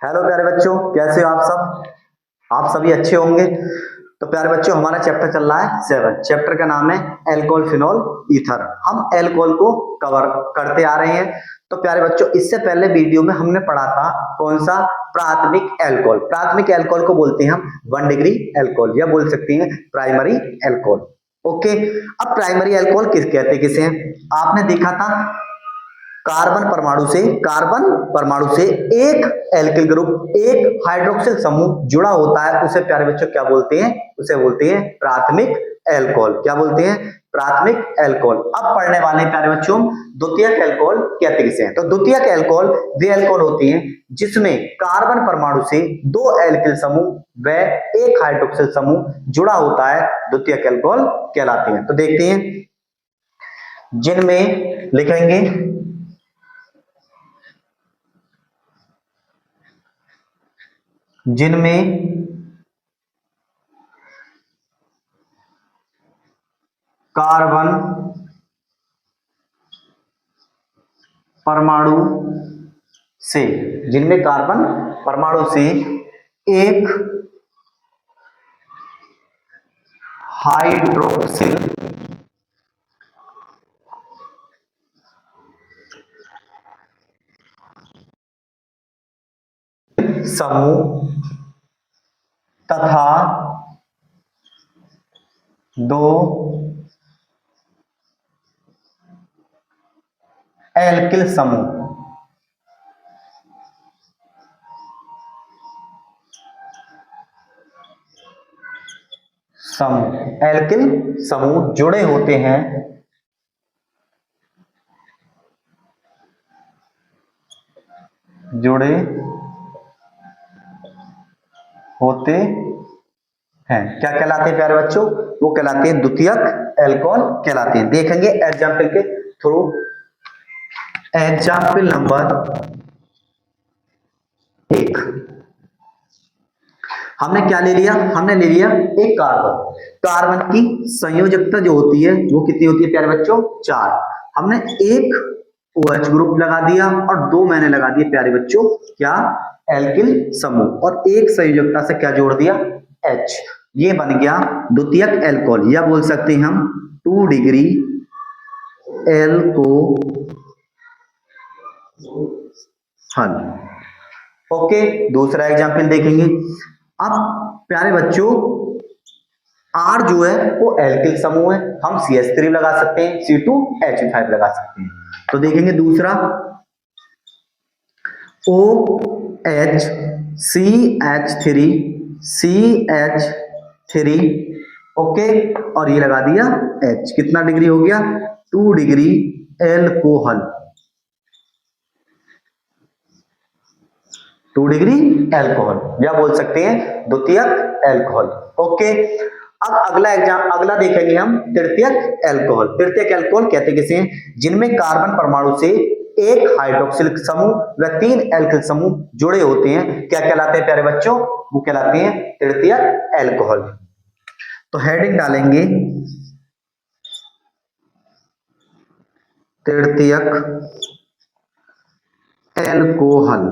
Hello प्यारे बच्चों, कैसे हो आप सब? आप सभी अच्छे होंगे। तो प्यारे बच्चों, हमारा चैप्टर चल रहा है 7। चैप्टर का नाम है एल्कोहल फिनोल ईथर। हम एल्कोहल को कवर करते आ रहे हैं। तो प्यारे बच्चों, इससे पहले वीडियो में हमने पढ़ा था कौन सा? प्राथमिक एल्कोहल। प्राथमिक एल्कोहल को बोलते हैं हम 1 डिग्री एल्कोहल, या बोल सकते हैं प्राइमरी एल्कोहल। ओके, अब प्राइमरी एल्कोहल किस कहते हैं, किसे? आपने देखा था कार्बन परमाणु से एक एल्किल ग्रुप, एक हाइड्रोक्सिल समूह जुड़ा होता है, उसे प्यारे बच्चों क्या बोलते हैं? उसे बोलते हैं प्राथमिक एल्कोहल। क्या बोलते हैं? प्राथमिक एल्कोहल। अब पढ़ने वाले प्यारे बच्चों द्वितीयक एल्कोहल कहते किसे हैं। तो द्वितीयक एल्कोहल वे एल्कोहल होती हैं जिसमें कार्बन परमाणु से 2 एल्किल समूह व एक हाइड्रोक्सिल समूह जुड़ा होता है, द्वितीयक एल्कोहल कहलाते हैं। तो देखते हैं, जिनमें लिखेंगे कार्बन परमाणु जिनमें कार्बन परमाणु से एक हाइड्रोक्सिल समूह तथा 2 एल्किल समूह जुड़े होते हैं, क्या कहलाते हैं प्यारे बच्चों? वो कहलाते हैं द्वितीयक एल्कोहल कहलाते हैं। देखेंगे एग्जाम्पल के थ्रू। एग्जाम्पल नंबर 1, हमने क्या ले लिया? हमने ले लिया एक कार्बन। कार्बन की संयोजकता जो होती है वो कितनी होती है प्यारे बच्चों? 4। हमने एक OH ग्रुप लगा दिया और 2 मैंने लगा दिए प्यारे बच्चों क्या? एल्किल समूह, और एक संयोजकता से क्या जोड़ दिया? H। ये बन गया द्वितीयक एल्कोहल, या बोल सकते हैं हम 2 डिग्री एल्कोहल। ओके, दूसरा एग्जाम्पल देखेंगे। अब प्यारे बच्चों, R जो है वो एल्किल समूह है, हम CH3 लगा सकते हैं, C2H5 लगा सकते हैं। तो देखेंगे दूसरा OH CH3 ओके, और ये लगा दिया H। कितना डिग्री हो गया? 2 डिग्री एल्कोहल। 2 डिग्री एल्कोहल, या बोल सकते हैं द्वितीयक एल्कोहल। ओके, अब अगला देखेंगे हम तृतीयक एल्कोहल। तृतीयक एल्कोहल कहते किसे हैं? जिनमें कार्बन परमाणु से एक हाइड्रोक्सिल समूह व 3 एल्किल समूह जुड़े होते हैं। क्या कहलाते हैं प्यारे बच्चों? वो कहलाते हैं तृतीयक एल्कोहल। तो हेडिंग डालेंगे तृतीयक एल्कोहल।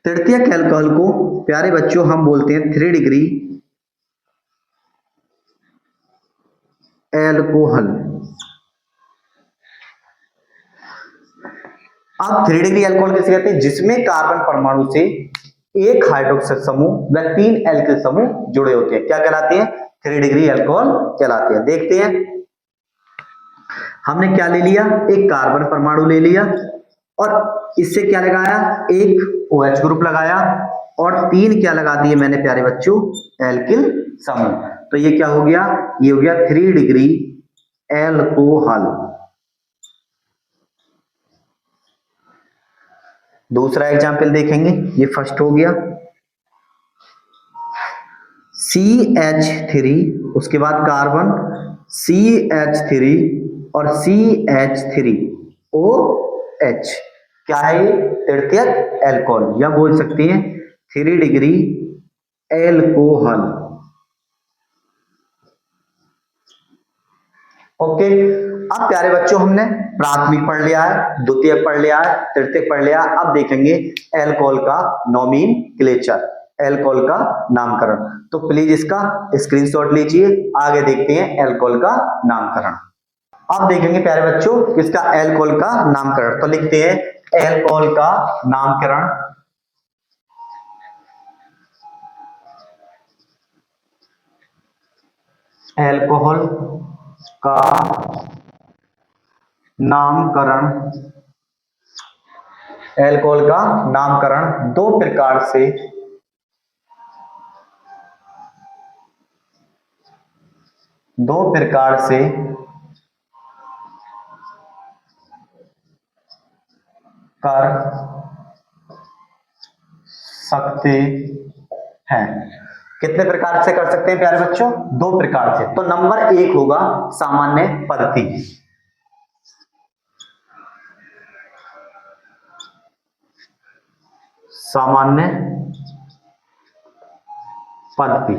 तृतीयक एल्कोहल को प्यारे बच्चों हम बोलते हैं 3 डिग्री एल्कोहल। अब 3 डिग्री एल्कोहल किसे कहते हैं? जिसमें कार्बन परमाणु से एक हाइड्रोक्सिल समूह व 3 एल्किल समूह जुड़े होते हैं। क्या कहलाते हैं? 3 डिग्री एल्कोहल कहलाते हैं। देखते हैं, हमने क्या ले लिया? एक कार्बन परमाणु ले लिया और इससे क्या लगाया? एक OH ग्रुप लगाया और 3 क्या लगा दिए मैंने प्यारे बच्चों? एल्किल समूह। तो ये क्या हो गया? ये हो गया 3 डिग्री एल्कोहल। दूसरा एग्जाम्पल देखेंगे, ये फर्स्ट हो गया CH3, उसके बाद कार्बन CH3 और CH3OH। क्या है ये? तृतीयक एल्कोहल, या बोल सकते हैं 3 डिग्री एल्कोहल। ओके, अब प्यारे बच्चों हमने प्राथमिक पढ़ लिया है, द्वितीयक पढ़ लिया है, तृतीयक पढ़ लिया। अब देखेंगे एल्कोहल का नोमेनक्लेचर, एल्कोहल का नामकरण। तो प्लीज इसका स्क्रीनशॉट लीजिए, आगे देखते हैं एल्कोहल का नामकरण। अब देखेंगे प्यारे बच्चों इसका एल्कोहल का नामकरण। तो लिखते हैं एल्कोहल का नामकरण। एल्कोहल का नामकरण, एल्कोहल का नामकरण दो प्रकार से कर सकते हैं। कितने प्रकार से कर सकते हैं प्यारे बच्चों? दो प्रकार से। तो नंबर एक होगा सामान्य पद्धति, सामान्य पद्धति।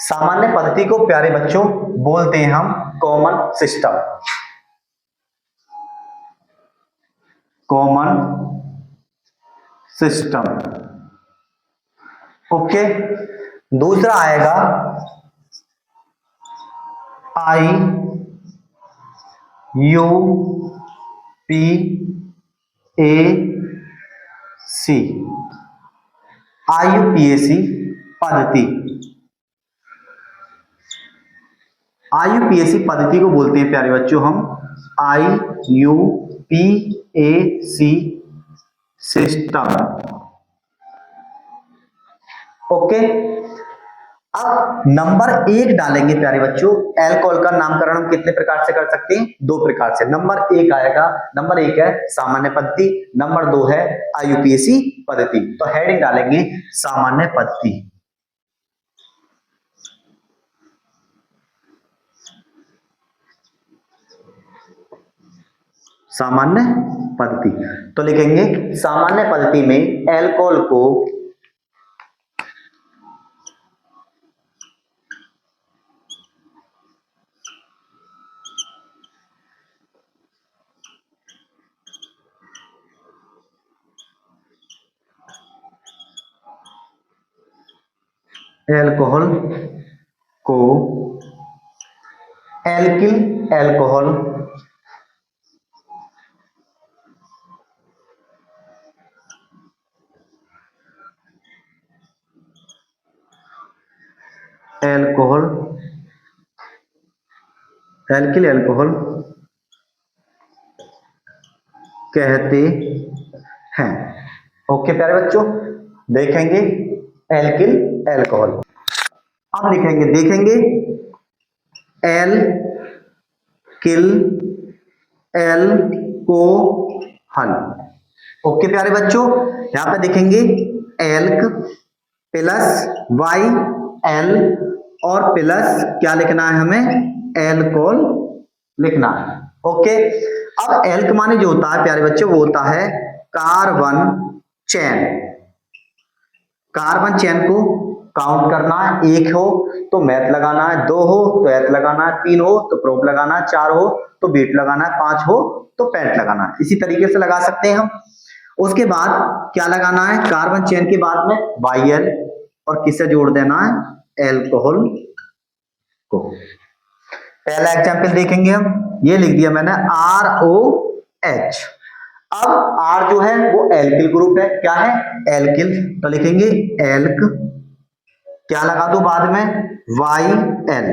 सामान्य पद्धति को प्यारे बच्चों बोलते हैं हम common system, common system. Okay, दूसरा आएगा IUPAC, IUPAC पद्धति। IUPAC पद्धति को बोलते हैं प्यारे बच्चों हम IUPAC सिस्टम। ओके, अब नंबर एक डालेंगे प्यारे बच्चों। एल्कोहल का नामकरण हम कितने प्रकार से कर सकते हैं? दो प्रकार से। नंबर एक आएगा, नंबर एक है सामान्य पद्धति, नंबर दो है IUPAC पद्धति। तो हेडिंग डालेंगे सामान्य पद्धति, सामान्य पद्धति। तो लिखेंगे सामान्य पद्धति में एल्कोहल को एल्किल एल्कोहल एल्किल एल्कोहल कहते हैं। ओके प्यारे बच्चों, देखेंगे एल्किल एल्कोहल। अब लिखेंगे, देखेंगे एल्किल एल्कोहल। ओके प्यारे बच्चों, यहां पर देखेंगे एल्क प्लस वाई एल और प्लस क्या लिखना है हमें? एल्कोहल लिखना है। ओके, अब एल्क माने जो होता है प्यारे बच्चों वो होता है कार्बन चेन। कार्बन चेन को काउंट करना है, एक हो तो मैथ लगाना है, दो हो तो एथ लगाना है, तीन हो तो प्रोप लगाना है, चार हो तो बीट लगाना है, पांच हो तो पैंट लगाना है। इसी तरीके से लगा सकते हैं हम। उसके बाद क्या लगाना है? कार्बन चेन के बाद में YL और किससे जोड़ देना है? एल्कोहल को। पहला एग्जाम्पल देखेंगे हम, ये लिख दिया मैंने ROH। अब R जो है वो एल्किल ग्रुप है। क्या है? एल्किल। तो लिखेंगे एल्क, क्या लगा दो बाद में? YL।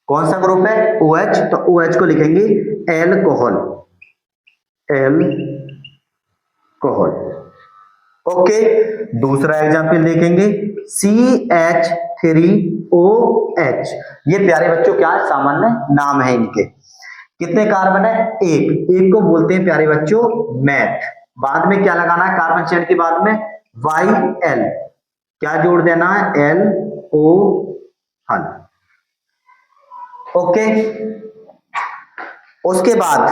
कौन सा ग्रुप है? OH। तो OH को लिखेंगे एल्कोहल, एल्कोहल। ओके, दूसरा एग्जाम्पल देखेंगे CH3OH। ये प्यारे बच्चों क्या है? सामान्य नाम है इनके। कितने कार्बन है? एक। एक को बोलते हैं प्यारे बच्चों मैथ। बाद में क्या लगाना है? कार्बन चेन के बाद में YL, क्या जोड़ देना है? एल्कोहल। ओके, उसके बाद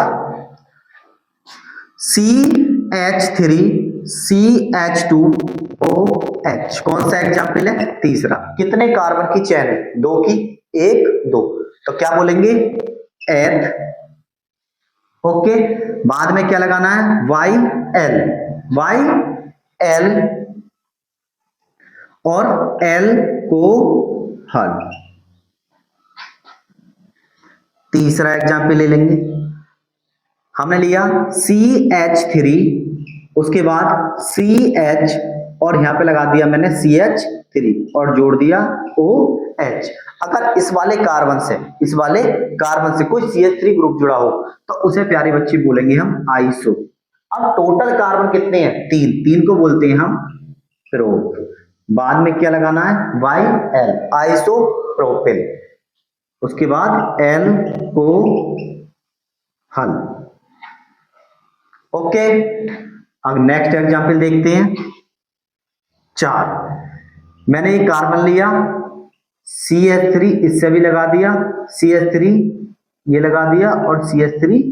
CH3CH2OH। कौन सा एग्जाम्पल है? तीसरा। कितने कार्बन की चेन है? दो की, एक दो। तो क्या बोलेंगे? एथ ओके, बाद में क्या लगाना है, वाई एल, वाई एल और एल को हल। तीसरा एग्जाम्पल ले लेंगे, हमने लिया CH3, उसके बाद CH और यहां पे लगा दिया मैंने CH3 और जोड़ दिया OH। अगर इस वाले कार्बन से कोई CH3 ग्रुप जुड़ा हो तो उसे प्यारे बच्चे बोलेंगे हम आइसो। अब टोटल कार्बन कितने हैं, तीन को बोलते हैं हम प्रोप। बाद में क्या लगाना है, YL, आइसोप्रोपिल। उसके बाद L को हल। ओके, अब नेक्स्ट एग्जांपल देखते हैं। 4, मैंने एक कार्बन लिया CH3, इससे भी लगा दिया CH3, ये लगा दिया और CH3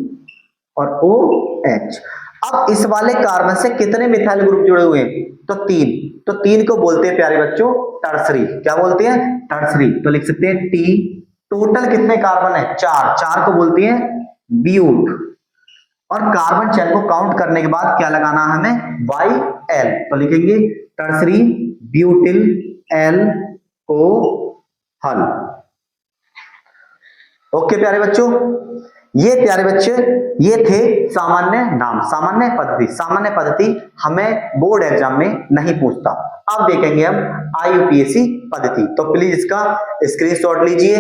और OH। अब इस वाले कार्बन से कितने मिथाइल ग्रुप जुड़े हुए हैं, तो 3, तो 3 को बोलते हैं प्यारे बच्चों टर्सरी। क्या बोलते हैं, टर्सरी। तो लिख सकते हैं T। टोटल कितने कार्बन है, 4 को बोलते हैं ब्यूट। और कार्बन चेन को काउंट करने के बाद क्या लगाना है हमें, YL। तो लिखेंगे टर्सरी ब्यूटिल एल को हल। ओके प्यारे बच्चों, ये प्यारे बच्चे ये थे सामान्य नाम, सामान्य पद्धति हमें बोर्ड एग्जाम में नहीं पूछता। अब देखेंगे हम IUPAC पद्धति, तो प्लीज इसका स्क्रीनशॉट लीजिए।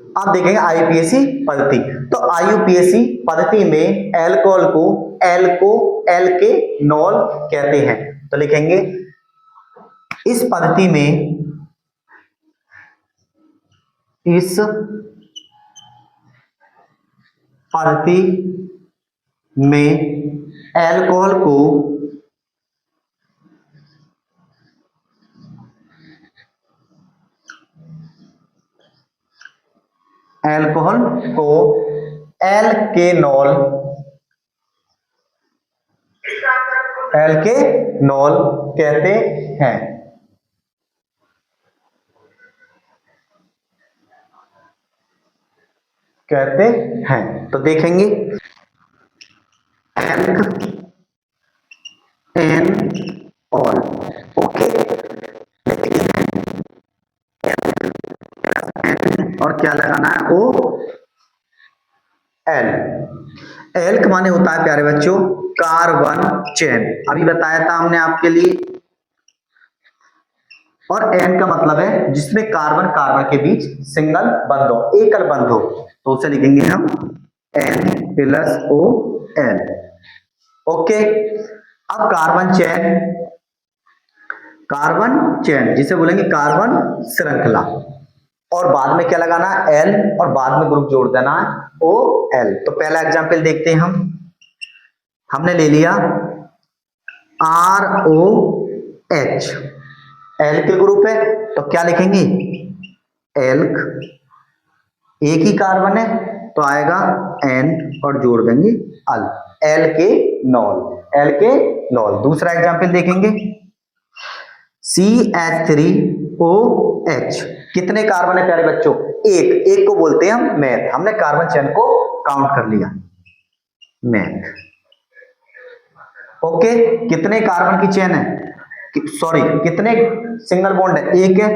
अब देखेंगे IUPAC पद्धति। तो IUPAC पद्धति में एल्कोहल को एल्केनॉल कहते हैं। तो लिखेंगे इस पद्धति में एल्कोहल को एल्केनॉल कहते हैं। तो देखेंगे एल्केनॉल। ओके, और क्या लगाना है, OL। एल्क माने होता है प्यारे बच्चों कार्बन चेन, अभी बताया था हमने आपके लिए। और एन का मतलब है जिसमें कार्बन के बीच सिंगल बंध हो, एकल बंध हो, तो उसे लिखेंगे हम N+OL। ओके, अब कार्बन चेन जिसे बोलेंगे कार्बन श्रृंखला। और बाद में क्या लगाना है, L, और बाद में ग्रुप जोड़ देना है OL। तो पहला एग्जांपल देखते हैं हमने ले लिया ROH, एल के ग्रुप है तो क्या लिखेंगे, एल्क, एक ही कार्बन है तो आएगा N और जोड़ देंगे अल, एल्केनॉल। दूसरा एग्जांपल देखेंगे CH3OH, कितने कार्बन है प्यारे बच्चों, एक को बोलते हैं हम मैथ। हमने कार्बन चेन को काउंट कर लिया मैथ। ओके, कितने कार्बन की चेन है, सॉरी कितने सिंगल बॉन्ड है, एक है।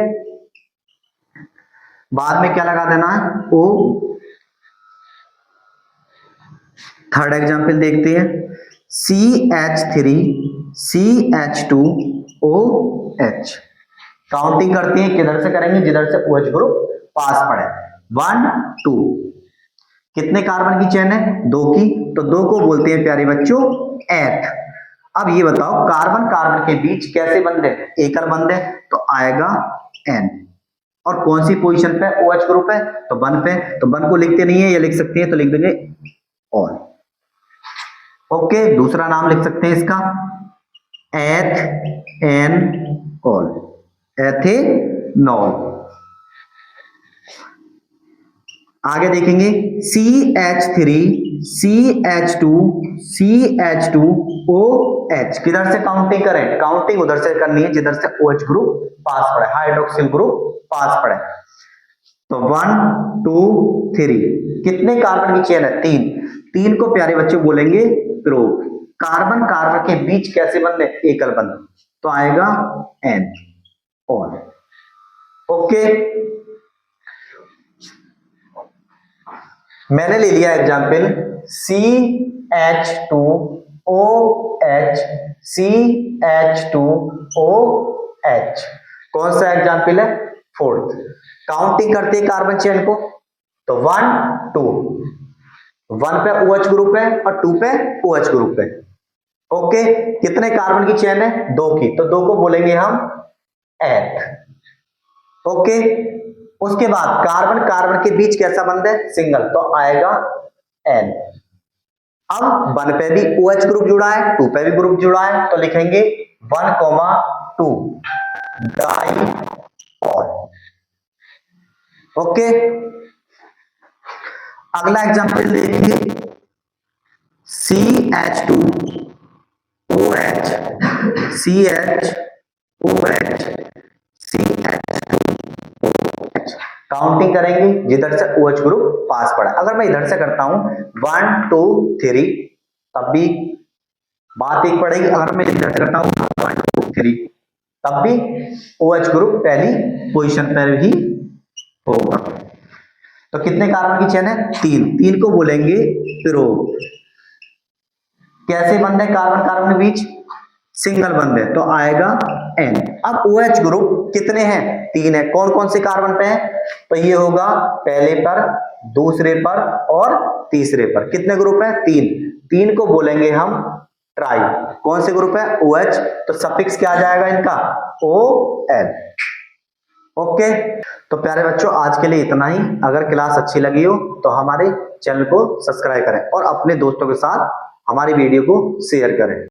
बाद में क्या लगा देना है, O। थर्ड एग्जांपल देखते हैं CH3CH2OH। काउंटिंग करते हैं, किधर से करेंगे, जिधर से OH ग्रुप पास पड़े। 1 2, कितने कार्बन की चेन है, 2 की, तो 2 को बोलते हैं प्यारे बच्चों एथ। अब ये बताओ कार्बन के बीच कैसे बंध है, एकल बंध है, तो आएगा N। और कौन सी पोजीशन पे OH ग्रुप है, तो 1 पे, तो 1 को लिखते नहीं है, ये लिख सकते हैं, तो लिख देंगे ऑल। ओके, दूसरा नाम लिख सकते हैं इसका एथेनॉल, एथेनॉल। आगे देखेंगे CH3CH2CH2OH, किधर से काउंटिंग करें, काउंटिंग उधर से करनी है जिधर से OH ग्रुप पास पड़े, हाइड्रोक्सिल ग्रुप पास पड़े। तो 1 2 3, कितने कार्बन की चेन है, 3, तीन को प्यारे बच्चों बोलेंगे प्रोब। कार्बन कार्बन के बीच कैसे बंध है, एकल बंध, तो आएगा एन ऑन। ओके, मैंने ले लिया एग्जाम्पल CH2OH, CH2OH। कौन सा एग्जाम्पल है, फोर्थ। काउंटिंग करते हैं कार्बन चेन को, तो 1 2, 1 पे OH ग्रुप है और 2 पे OH ग्रुप है। ओके, कितने कार्बन की चेन है, 2 की, तो 2 को बोलेंगे हम एथ। ओके, उसके बाद कार्बन कार्बन के बीच कैसा बंध है, सिंगल, तो आएगा एन। अब 1 पे भी OH ग्रुप जुड़ा है, 2 पे भी ग्रुप जुड़ा है, तो लिखेंगे 1,2 डाइऑल। ओके, अगला एग्जांपल देखेंगे CH2OH, CH2OH, CH2OH। काउंटिंग करेंगे जिधर से OH ग्रुप पास पड़ा। अगर मैं इधर से करता हूं 1 2 3, तब भी बात एक पड़ेगी। अगर मैं इधर से करता हूं 1 2 3, तब भी OH ग्रुप पहली पोजीशन पर ही होगा। तो कितने कार्बन की चेन है, 3, 3 को बोलेंगे प्रोब। कैसे बंध है कार्बन कार्बन के बीच, सिंगल बंध है, तो आएगा एन। अब OH ग्रुप कितने हैं, 3 है। कौन कौन से कार्बन पे है, तो ये होगा पहले पर, दूसरे पर और तीसरे पर। कितने ग्रुप है, 3, 3 को बोलेंगे हम ट्राई। कौन से ग्रुप है, OH, तो सफिक्स क्या आ जाएगा इनका, ON। ओके, तो प्यारे बच्चों आज के लिए इतना ही। अगर क्लास अच्छी लगी हो तो हमारे चैनल को सब्सक्राइब करें और अपने दोस्तों के साथ हमारी वीडियो को शेयर करें।